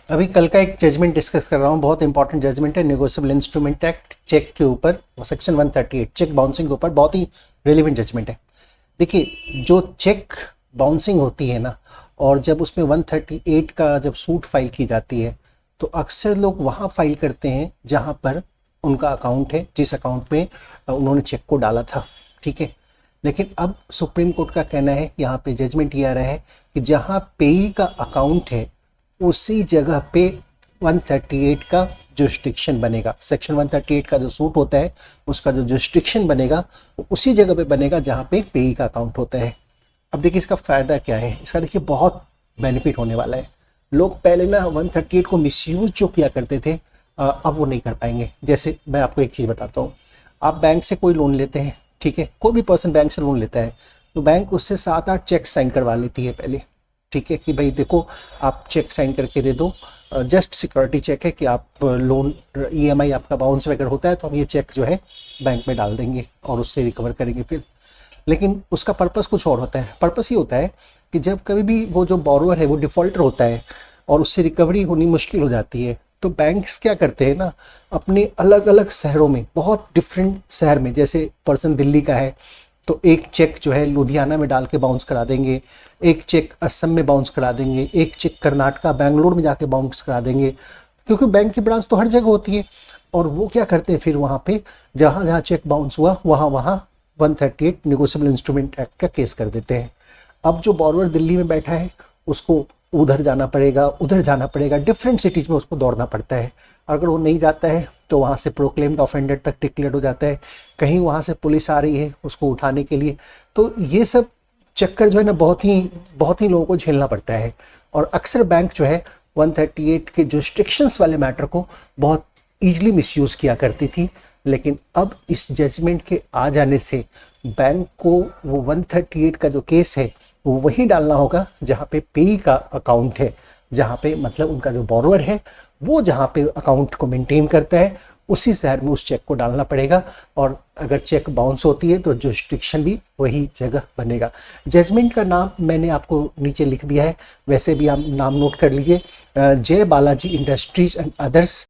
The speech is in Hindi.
अभी कल का एक जजमेंट डिस्कस कर रहा हूँ, बहुत इंपॉर्टेंट जजमेंट है नेगोशिएबल इंस्ट्रूमेंट एक्ट चेक के ऊपर, सेक्शन 138 चेक बाउंसिंग के ऊपर बहुत ही रेलिवेंट जजमेंट है। देखिए, जो चेक बाउंसिंग होती है ना, और जब उसमें 138 का जब सूट फाइल की जाती है, तो अक्सर लोग वहाँ फाइल करते हैं जहाँ पर उनका अकाउंट है, जिस अकाउंट में उन्होंने चेक को डाला था। ठीक है, लेकिन अब सुप्रीम कोर्ट का कहना है, यहाँ पे जजमेंट ये आ रहा है कि जहाँ पेई का अकाउंट है उसी जगह पे 138 का जुरिस्डिक्शन बनेगा। सेक्शन 138 का जो सूट होता है उसका जो जुरिस्डिक्शन बनेगा वो उसी जगह पे बनेगा जहाँ पे पेई का अकाउंट होता है। अब देखिए इसका फ़ायदा क्या है, इसका देखिए बहुत बेनिफिट होने वाला है। लोग पहले ना 138 को मिसयूज जो किया करते थे, अब वो नहीं कर पाएंगे। जैसे मैं आपको एक चीज़ बताता हूँ, आप बैंक से कोई लोन लेते हैं, ठीक है, कोई भी पर्सन बैंक से लोन लेता है तो बैंक उससे 7-8 चेक साइन करवा लेती है पहले। ठीक है, कि भाई देखो आप चेक साइन करके दे दो, जस्ट सिक्योरिटी चेक है कि आप लोन ईएमआई आपका बाउंस वगैरह होता है तो हम ये चेक जो है बैंक में डाल देंगे और उससे रिकवर करेंगे फिर। लेकिन उसका पर्पस कुछ और होता है। पर्पस ये होता है कि जब कभी भी वो जो बोरोअर है वो डिफ़ॉल्टर होता है और उससे रिकवरी होनी मुश्किल हो जाती है, तो बैंक्स क्या करते हैं ना, अपने अलग अलग शहरों में, बहुत डिफरेंट शहर में, जैसे पर्सन दिल्ली का है तो एक चेक जो है लुधियाना में डाल के बाउंस करा देंगे, एक चेक असम में बाउंस करा देंगे, एक चेक कर्नाटका बेंगलोर में जाके बाउंस करा देंगे, क्योंकि बैंक की ब्रांच तो हर जगह होती है। और वो क्या करते हैं फिर वहाँ पे जहाँ जहाँ चेक बाउंस हुआ वहाँ वहाँ 138 नेगोशिएबल इंस्ट्रूमेंट एक्ट का केस कर देते हैं। अब जो बॉर्डर दिल्ली में बैठा है उसको उधर जाना पड़ेगा, उधर जाना पड़ेगा, डिफरेंट सिटीज़ में उसको दौड़ना पड़ता है। अगर वो नहीं जाता है तो वहाँ से प्रोक्लेम्ड ऑफेंडर तक डिक्लेयर हो जाता है, कहीं वहाँ से पुलिस आ रही है उसको उठाने के लिए। तो ये सब चक्कर जो है ना बहुत ही लोगों को झेलना पड़ता है। और अक्सर बैंक जो है 138 के जो रिस्ट्रिक्शंस वाले मैटर को बहुत ईजिली मिसयूज़ किया करती थी। लेकिन अब इस जजमेंट के आ जाने से बैंक को वो 138 का जो केस है वो वही डालना होगा जहाँ पे पेई का अकाउंट है, जहाँ पे मतलब उनका जो बोरोअर है वो जहाँ पे अकाउंट को मेंटेन करता है उसी शहर में उस चेक को डालना पड़ेगा। और अगर चेक बाउंस होती है तो जुरिस्डिक्शन भी वही जगह बनेगा। जजमेंट का नाम मैंने आपको नीचे लिख दिया है, वैसे भी आप नाम नोट कर लीजिए, जय बालाजी इंडस्ट्रीज एंड अदर्स